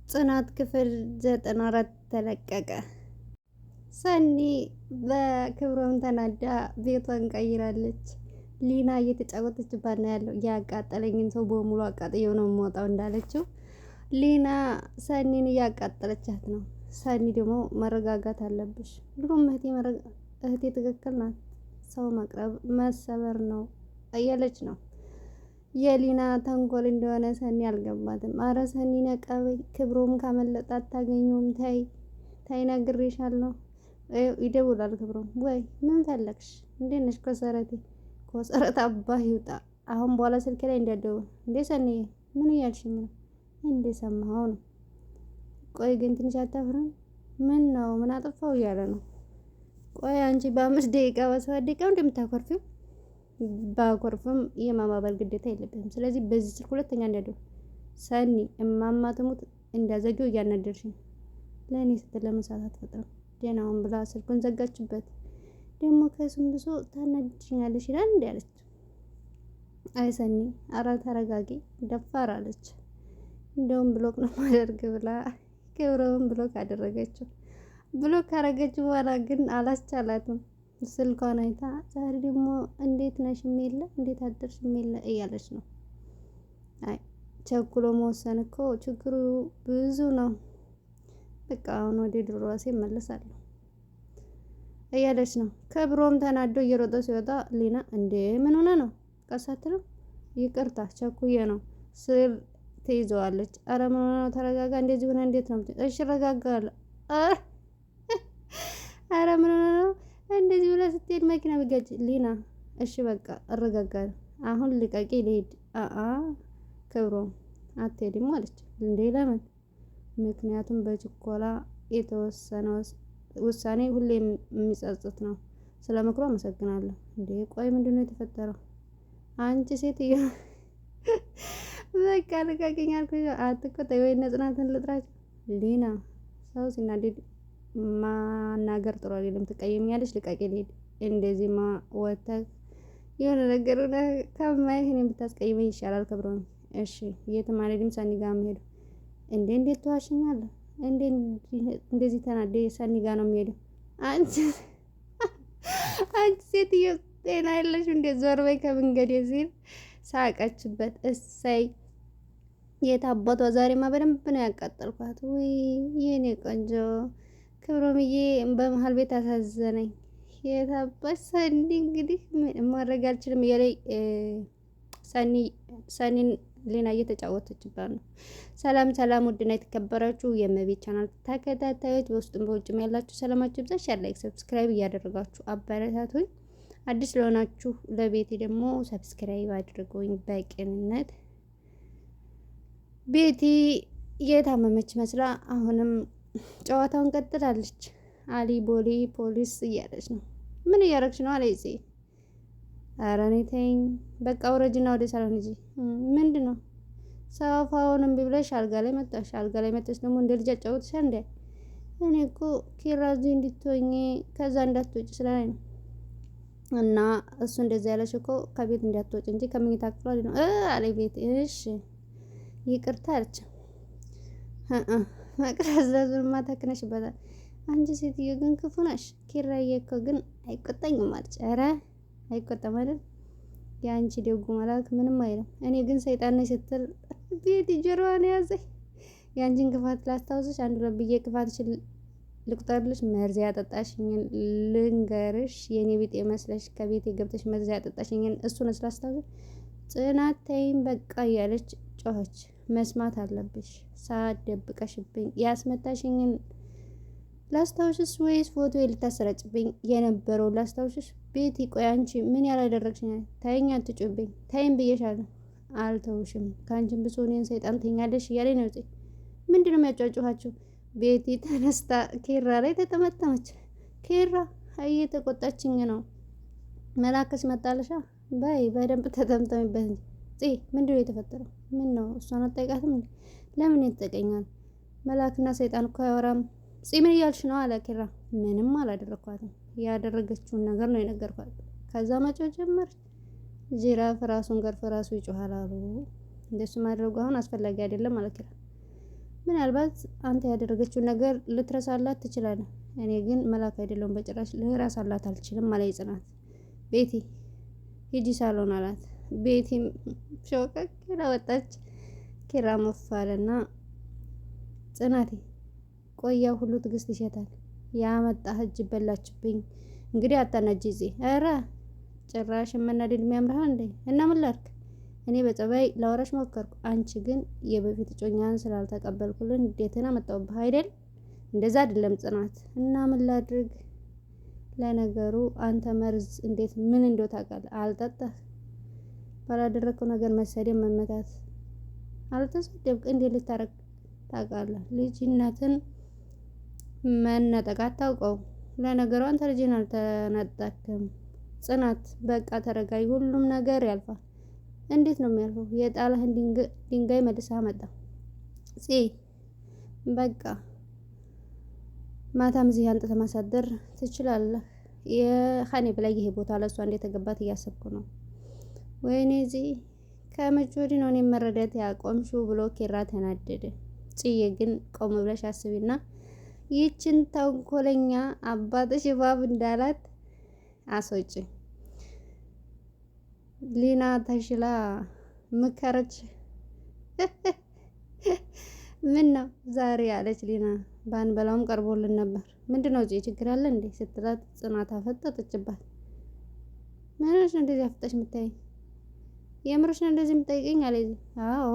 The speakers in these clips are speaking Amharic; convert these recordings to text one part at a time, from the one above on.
ጽናት ክፍል 94 ተለቀቀ። ሰኒ በክብሮም ተናዳ ቤቷን ቀይራለች። ሊና እየተጫወተችባት ነው ያለው። ያቃጠለኝን ሰው በሙሉ አቃጥየው ነው የምወጣው እንዳለችው ሊና ሰኒን እያቃጠለቻት ነው። ሰኒ ደግሞ መረጋጋት አለብሽ፣ ሁሉም እህቴ ትክክል ናት፣ ሰው መቅረብ መሰበር ነው እያለች ነው። የሊና ተንኮል እንደሆነ ሰኒ አልገባትም። አረ ሰኒ ነቃበይ፣ ክብሮም ካመለጣት አታገኘውም። ታይ ነግሬሻለሁ። ይደውላል ክብሮም። ወይ ምን ፈለግሽ? እንዴት ነሽ ኮሰረቴ? ኮሰረት አባህ ይውጣ። አሁን በኋላ ስልክ ላይ እንዳትደውል። እንዴ ሰኒ ምን እያልሽኝ ነው? እንዴ ሰማኸው ነው። ቆይ ግን ትንሽ አታፍርም? ምን ነው ምን አጠፋው እያለ ነው። ቆይ አንቺ በ5 ደቂቃ በ7 ደቂቃ እንደምታኮርፊው ባኮርፍም የማባበል ግዴታ የለብህም። ስለዚህ በዚህ ስልክ ሁለተኛ እንዳትደውል ሰኒ። እማማ ትሙት እንዳዘጊው እያናደርሽኝ። ለእኔ ስትል ለመሳት አትፈጥርም። ደህናውን ብላ ስልኩን ዘጋችበት። ደግሞ ከስም ብሶ ታናድሽኛለሽ ይላል እንዲ አለች። አይ ሰኒ አረ ተረጋጊ፣ ደፋር አለች። እንደውም ብሎክ ነው ማደርግ ብላ ክብረውን ብሎክ አደረገችው። ብሎክ ካረገችው በኋላ ግን አላስቻላትም። ስልኳን አይታ ዛሬ ደግሞ እንዴት ነሽ የሚለ እንዴት አደርሽ የሚለ እያለች ነው። አይ ቸኩሎ መወሰን እኮ ችግሩ ብዙ ነው። በቃ አሁን ወደ ድሮ ራሴ እመለሳለሁ እያለች ነው። ክብሮም ተናዶ እየሮጠ ሲወጣ ሊና እንዴ ምን ሆነ ነው? ቀሳትለው ይቅርታ ቸኩዬ ነው ስል ትይዘዋለች። አረ ምን ሆነ ነው? ተረጋጋ። እንደዚህ ሆነ እንዴት ነው? እሺ እረጋጋለሁ። አረ ምን ሆነ ነው? እንደዚህ ብላ ስትሄድ መኪና ቢጋጭ ሊና እሺ በቃ እረጋጋለሁ። አሁን ልቀቂ ልሂድ። ክብሮም አትሄድም አለች። እንዴ ለምን? ምክንያቱም በችኮላ የተወሰነ ውሳኔ ሁሌም የሚጸጽት ነው። ስለ ምክሩ አመሰግናለሁ። እንዴ ቆይ ምንድነው የተፈጠረው? አንቺ ሴትዮ በቃ ልቀቂኝ አልኩሽ። አትቆጣይ ወይ ጽናትን ልጥራቸው። ሊና ሰው ሲናደድ ማናገር ጥሩ አይደለም። ትቀየሚያለሽ። ልቀቂ ልሂድ። እንደዚህማ ወተህ የሆነ ነገር ከማይህ እኔን ብታስቀይመኝ ይሻላል። ክብሮም እሺ የትም አልሄድም። ሰኒ ጋር የምሄደው። እንዴት ተዋሽኛለህ? እንደዚህ ተናደ ሰኒ ጋር ነው የሚሄደው። አንቺ ሴትዮ ጤና የለሽ እንዴ? ዞር በይ ከመንገዴ ሲል ሳቀችበት። እሰይ የት አባቷ ዛሬማ በደንብ ነው ያቃጠልኳት። ውይ የኔ ቆንጆ ክብሮምዬ በመሀል ቤት አሳዘነኝ። የት አባሽ ሰኒ እንግዲህ ማድረግ አልችልም እያለኝ ሰኒን ሌና እየተጫወተችባት ነው። ሰላም ውድና የተከበራችሁ የመቤት ቻናል ተከታታዮች በውስጥም በውጭም ያላችሁ ሰላማችሁ ይብዛ። ሼር፣ ላይክ፣ ሰብስክራይብ እያደረጋችሁ አበረታቱኝ። አዲስ ለሆናችሁ ለቤቴ ደግሞ ሰብስክራይብ አድርጉኝ በቅንነት። ቤቲ የታመመች መስላ አሁንም ጨዋታውን ቀጥላለች። አሊ ቦሊ ፖሊስ እያለች ነው። ምን እያረግሽ ነው? አለይዚ ኧረ እኔ ተይኝ በቃ ውረጅና ወደ ሳሎን እንጂ። ምንድን ነው? ሳፋውን እምቢ ብለሽ አልጋ ላይ መጣሽ። አልጋ ላይ መጣሽ ደግሞ እንደ ልጅ አጫውትሻል እንዴ? እኔ እኮ ኪራዚ እንድትሆኚ ከዛ እንዳትወጪ ስላለኝ ነው። እና እሱ እንደዚህ ያለሽ እኮ ከቤት እንዳትወጪ እንጂ ከመኝታ ክፍሏ ነው አለ ቤት። እሺ ይቅርታ አለች። መቅረዝ ለዙርማ ተክነሽበታል። አንቺ ሴትዮ ግን ክፉ ነሽ። ኪራዬ እኮ ግን አይቆጣኝም አለች። ኧረ አይቆጣም አይደል? የአንቺ ደጉ መልአክ ምንም አይልም። እኔ ግን ሰይጣን ነኝ ስትል ቤት ጆሮዋን ያዘኝ። የአንቺን ክፋት ላስታውስሽ፣ አንዱ ለብዬ ክፋትሽን ልቁጠርልሽ። መርዝ ያጠጣሽኝን ልንገርሽ። የኔ ቢጤ መስለሽ ከቤቴ ገብተሽ መርዝ ያጠጣሽኝን እሱን ስላስታውስሽ ጽናት ተይኝ በቃ እያለች ጮኸች። መስማት አለብሽ። ሳትደብቀሽብኝ ያስመታሽኝን ላስታውሽስ ወይስ ፎቶ ልታሰራጭብኝ የነበረው ላስታውሽሽ? ቤቲ ቆይ አንቺ ምን ያላደረግሽኝ? ታይኝ፣ አትጩብኝ። ታይም ብዬሻለሁ። አልተውሽም። ከአንቺም ብሶ እኔን ሰይጣን ተኛለሽ እያለኝ ነው። ምንድነው የሚያጫጩኋችሁ? ቤቲ ተነስታ ኬራ ላይ ተጠመጠመች። ኬራ እየተቆጣችኝ ነው። መላከስ መጣለሻ በይ በደንብ ተጠምጠሚበት እንጂ ምንድነው የተፈጠረው? ምን ነው እሷን አትጠይቃትም እንዴ? ለምን ይጠቀኛል? መላክና ሰይጣን እኮ አያወራም። ምን እያልሽ ነው? አለ ኪራ። ምንም አላደረኳትም። ያደረገችውን ነገር ነው የነገርኳት። ከዛ መጮህ ጀመረች። ጅራፍ ራሱን ገርፎ ራሱ ይጮሃል አሉ። እንደሱ ማድረጉ አሁን አስፈላጊ አይደለም አለ ኪራ። ምናልባት አንተ ያደረገችውን ነገር ልትረሳላት ትችላለህ። እኔ ግን መላክ አይደለሁም በጭራሽ ልረሳላት አልችልም አለች ጽናት። ቤቲ ሂጂ ሳሎን አላት። ቤቲም ሾቀቅ ብላ ወጣች። ኪራ መፋለና ጽናቴ ቆያ ሁሉ ትዕግስት ይሸታል። ያመጣህ እጅ በላችብኝ። እንግዲህ አታናጂ ዜ ኧረ ጭራሽ መናደድ የሚያምርህ እንዴ? እና ምን ላድርግ? እኔ በጸባይ ላወራሽ ሞከርኩ። አንቺ ግን የበፊት እጮኛን ስላልተቀበልኩልን እንዴትና መጣሁብህ አይደል? እንደዛ አይደለም ጽናት። እና ምን ላድርግ? ለነገሩ አንተ መርዝ እንዴት ምን እንደው ታውቃለህ? አልጠጣህ ባላደረግከው ነገር መሰደብ መመታት አልተሰደብክ እንዴት ልታረግ ታውቃለህ? ልጅነትን መነጠቅ አታውቀው። ለነገሩ አንተ ልጅን አልተነጠቅም። ጽናት በቃ ተረጋይ፣ ሁሉም ነገር ያልፋል። እንዴት ነው የሚያልፈው? የጣለህን ድንጋይ መልሰህ አመጣ። በቃ ማታም እዚህ አንተ ማሳደር ትችላለህ። የኻኔ በላይ ይሄ ቦታ ለሷ እንዴት ተገባት እያሰብኩ ነው። ወይኔ እዚህ ከመቼ ወዲህ ነው እኔ መረዳት ያቆምሽው ብሎ ኪራ ተናደደ። ጽዬ ግን ቆም ብለሽ አስቢና ይችን ተንኮለኛ አባትሽ እባብ እንዳላት አስወጪ። ሊና ተሽላ ምከረች። ምን ነው ዛሬ አለች ሊና። ባንበላውም ቀርቦልን ነበር። ምንድነው እዚህ ችግር አለ እንዴ ስትላት ጽናት አፈጠጠችባት። ምንሽ ነው እንደዚህ አፍጠሽ የምታይኝ? የምርሽ ነው እንደዚህ የምጠይቀኝ አለ። አዎ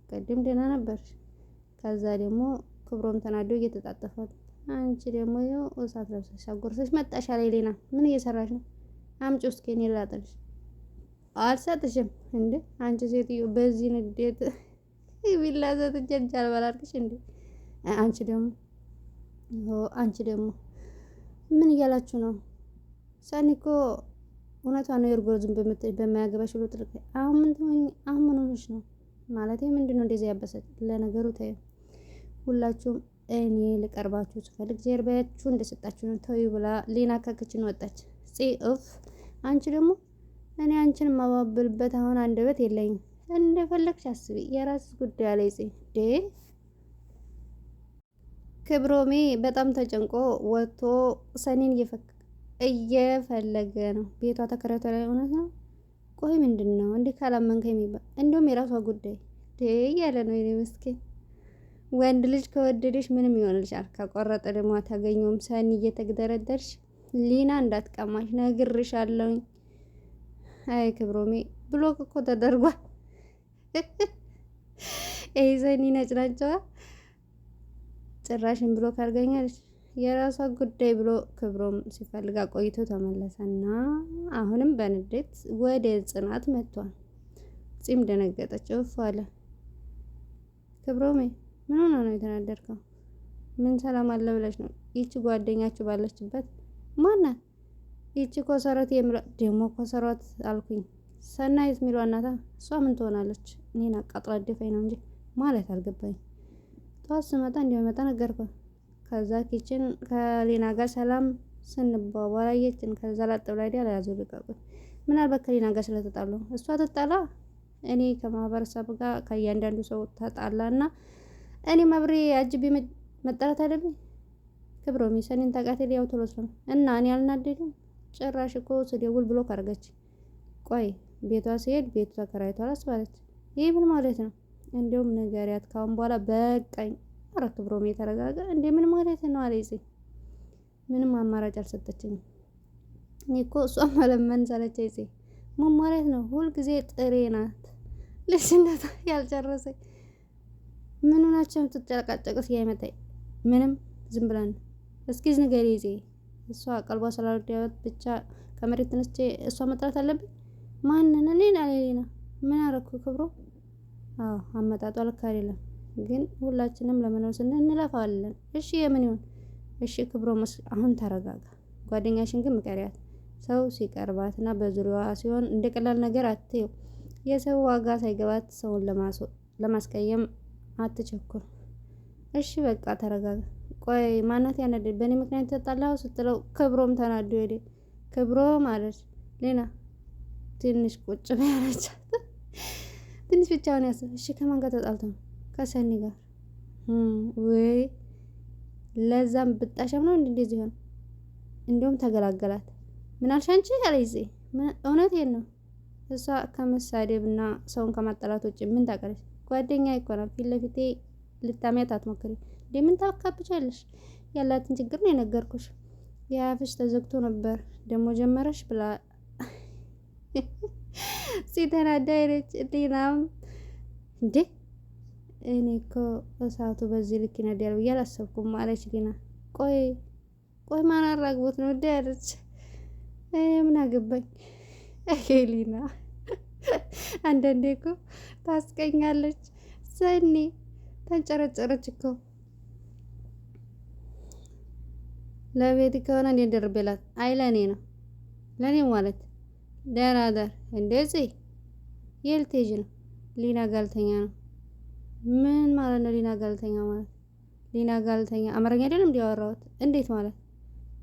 ቀድም ደህና ነበር። ከዛ ደግሞ ክብሮም ተናዶ እየተጣጠፋት አንቺ ደግሞ ይኸው እሳት ለብሰሽ አጎርሰሽ መጣሽ አለ ሊና። ምን እየሰራሽ ነው? አምጪ እስኪ እኔ ላጥልሽ። አልሰጥሽም እንዴ አንቺ ሴትዮ በዚህ ንዴት ቢላ ዘትጀጅ አልበላልክሽ እንዴ? አንቺ ደግሞ ምን እያላችሁ ነው? ሰኒ እኮ እውነቷን ነው። የእርጎ ዝም በማያገባሽ ብሎ ጥልቅ አሁን ምን ሆነሽ ነው? ማለቴ ምንድነው እንደዚህ ያበሰጭ? ለነገሩ ተይው። ሁላችሁም እኔ ልቀርባችሁ ስፈልግ ጀርባያችሁ እንደሰጣችሁ ነው። ተይው ብላ ሊና ከክችን ወጣች። ጽፍ አንቺ ደግሞ እኔ አንቺን ማባብልበት አሁን አንደበት የለኝም። እንደፈለግሽ አስቢ፣ የራስሽ ጉዳይ አለኝ። ዴ ክብሮሜ በጣም ተጨንቆ ወጥቶ ሰኒን እየፈለገ ነው። ቤቷ ተከራይቶ ላይ እውነት ነው። ቆይ ምንድን ነው እንዲህ ካላመንከ የሚባል እንደውም የራሷ ጉዳይ እያለ ነው። የኔ ምስኪን ወንድ ልጅ ከወደደሽ ምንም ይሆንልሻል፣ ከቆረጠ ደግሞ አታገኘውም። ሰኒ እየተግደረደርሽ ሊና እንዳትቀማሽ ነግርሻለሁኝ። አይ ክብሮሜ ብሎክ እኮ ተደርጓል። ሰኒ ነጭናጫዋ ጭራሽን ብሎክ አድርገኛለች። የራሷ ጉዳይ ብሎ ክብሮም ሲፈልጋ ቆይቶ ተመለሰና አሁንም በንዴት ወደ ጽናት መጥቷል። ጺም ደነገጠች። እፍ አለ። ክብሮሜ ምን ሆነ ነው የተናደርከው? ምን ሰላም አለ ብለሽ ነው? ይቺ ጓደኛችሁ ባለችበት ማናት? ይቺ ኮሰረት ደግሞ ኮሰረት አልኩኝ። ሰናይት የሚለው እናታ እሷ ምን ትሆናለች? እኔን አቃጥላ ደፋኝ ነው እንጂ ማለት አልገባኝ። ጠዋት ስመጣ እንዲመጣ ነገርኳት። ከዛ ኪችን ከሊና ጋር ሰላም ስንባባል አየችን። ከዛ ላጥብላ ዲያ ላይ ያዘው ልቀቁኝ። ምናልባት ከሊና ጋር ስለተጣሉ እሷ ተጣላ፣ እኔ ከማህበረሰብ ጋር ከእያንዳንዱ ሰው ተጣላና እኔ መብሬ አጅቤ መጠራት አለብኝ። ክብሮም ሰኒን ታውቃት ያው ቶሎ ነው እና እኔ አልናደድም። ጭራሽ እኮ ስደውል ብሎ ካርገች። ቆይ ቤቷ ሲሄድ ቤቱ ተከራይቷል አስባለች። ይሄ ምን ማለት ነው? እንደውም ነገሪያት ካሁን በኋላ በቃኝ። ኧረ ክብሮም የተረጋጋ እንዴ ምን ማለት ነው አለኝ። ምንም አማራጭ አልሰጠችኝም። እኔ እኮ እሷ መለመን ሰለቸኝ። ምን ማለት ነው? ሁልጊዜ ጥሬ ናት። ልጅነቷ ያልጨረሰኝ ምን ሆናችሁ ትጨቃጨቁት? ያይመጣይ ምንም ዝም ብለን እስኪ ንገሪ ይዜ እሷ ቀልቧ ስላልወደደት ብቻ ከመሬት ተነስቼ እሷ መጥራት አለብኝ? ማንን? እኔን አለሌና ምን አረኩ? ክብሮ አዎ አመጣጧ ልክ አይደለም፣ ግን ሁላችንም ለመኖር ስንል እንለፋለን። እሺ የምን ይሁን? እሺ ክብሮ አሁን ተረጋጋ። ጓደኛሽን ግን ምከሪያት። ሰው ሲቀርባትና በዙሪያዋ ሲሆን እንደ ቀላል ነገር አትየው። የሰው ዋጋ ሳይገባት ሰውን ለማስቀየም አትቸኩል። እሺ በቃ ተረጋጋ። ቆይ ማናት ያነደድ? በእኔ ምክንያት ተጣላው ስትለው ክብሮም ተናዶ ሄደ። ክብሮም አለች ሌና ትንሽ ቁጭ በያለች። ትንሽ ብቻውን ያስብ። እሺ ከማን ጋር ተጣልተው? ከሰኒ ጋር። ወይ ለዛም ብጣሻም ነው እንደዚህ ሆነ። እንደውም ተገላገላት። ምን አልሽ አንቺ አለይዜ እውነቴን ነው። እሷ ከመሳደብና ሰውን ከማጠላት ውጭ ምን ታውቃለች? ጓደኛ ይኮናል። ፊት ለፊቴ ልታሚያት አትሞክሪ። ምን ታካብቻለሽ? ያላትን ችግር ነው የነገርኩሽ። የአፍሽ ተዘግቶ ነበር ደግሞ ጀመረሽ ብላ ሲተናዳ ሄደች። ሊናም እንዴ እኔ እኮ እሳቱ በዚህ ልክ ይነዳል ብዬ አላሰብኩም አለች ሊና። ቆይ ማን አራግቦት ነው እንዴ አለች። ምን አገባኝ ሊና አንዳንዴ እኮ ታስቀኛለች። ሰኒ ተንጨረጨረች እኮ ለቤት ከሆነ እንዴ ደርቤላት አይ ለኔ ነው ለኔ ማለት ደህና ደር እንደዚህ የልቴጅ ነው። ሊና ጋልተኛ ነው። ምን ማለት ነው? ሊና ጋልተኛ ማለት ሊና ጋልተኛ አማርኛ አይደለም እንዲያወራሁት እንዴት ማለት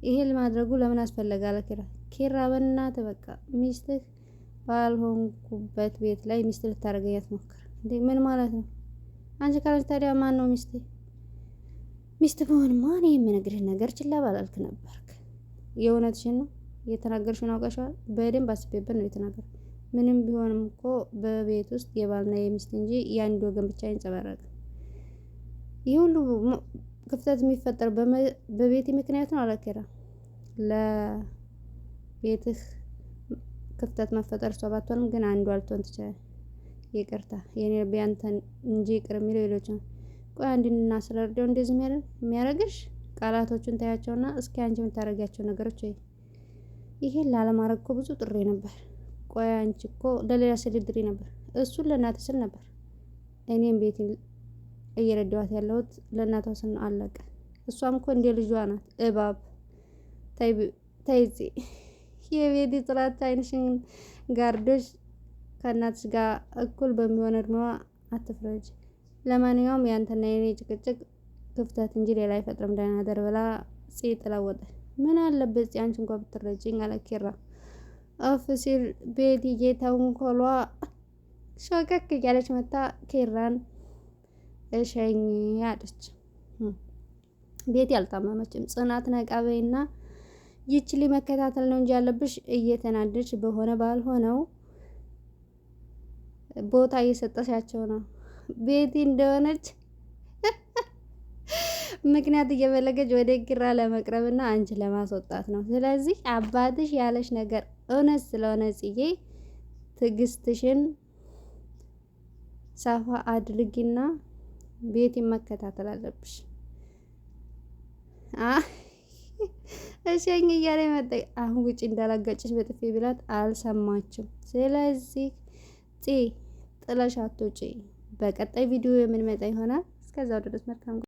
ይሄ ለማድረጉ ለምን አስፈለገ? አለ ኪራ በእናትህ በቃ ሚስትህ ባልሆንኩበት ቤት ላይ ሚስት ልታደርገኝ አትሞክር እንዴ! ምን ማለት ነው? አንቺ ካለች ታዲያ ማን ነው ሚስቴ? ሚስት በሆንማ እኔ የምነግርህ ነገር ችላ ባላልክ ነበርክ። የእውነትሽን ነው የተናገርሽውን አውቀሻል። በደንብ አስቤበት ነው የተናገርኩት። ምንም ቢሆንም እኮ በቤት ውስጥ የባልና የሚስት እንጂ የአንድ ወገን ብቻ አይንጸባረቅም። ይህ ሁሉ ክፍተት የሚፈጠር በቤት ምክንያት ነው። አላከራ ለቤትህ ክፍተት መፈጠር እሷ ባትሆንም ግን አንዱ አልቶን ትችላለህ። ይቅርታ የኔ ቢያንተን እንጂ ይቅር የሚለው ሌሎች ነው። ቆይ አንድና ስለርደው እንደዚህ የሚያረግሽ ቃላቶቹን ታያቸውና እስኪ አንቺ የምታረጋቸው ነገሮች ወይ ይሄን ላለማድረግ እኮ ብዙ ጥሬ ነበር። ቆይ አንቺ እኮ ለሌላ ስልድሪ ነበር፣ እሱን ለእናትህ ስል ነበር። እኔም ቤት እየረዳኋት ያለሁት ለእናቷ ስል ነው። አለቀ። እሷም እኮ እንደ ልጇ ናት። እባብ ተይዚ የቤት ጥራት አይንሽን ጋርዶሽ ከእናትሽ ጋር እኩል በሚሆን እድሜዋ አትፍረጅ። ለማንኛውም ያንተና የኔ ጭቅጭቅ ክፍተት እንጂ ሌላ አይፈጥርም። ደህና ደር ብላ ተለወጠ። ምን አለበት አንቺ እንኳን ብትረጂኝ አለ ኪራ። አፍ ሲል ቤቲ ተንኮሏ ሾከክ እያለች መታ ኪራን እሸኝ አለች። ቤቲ አልታመመችም። ጽናት ነቃ በይና ይችሊ መከታተል ነው እንጂ ያለብሽ እየተናደድሽ በሆነ ባልሆነው ቦታ እየሰጠሻቸው ነው። ቤቲ እንደሆነች ምክንያት እየፈለገች ወደ ኪራ ለመቅረብና አንቺ ለማስወጣት ነው። ስለዚህ አባትሽ ያለሽ ነገር እውነት ስለሆነ ጽዬ ትዕግስትሽን ሰፋ አድርጊና ቤቲ መከታተል አለብሽ። እሸኝ እያለ መጣ። አሁን ውጪ እንዳላጋጭሽ በጥፌ ብላት አልሰማችም። ስለዚህ ጥለሻት ውጪ። በቀጣይ ቪዲዮ የምንመጣ ይሆናል። እስከዛው ድረስ መልካም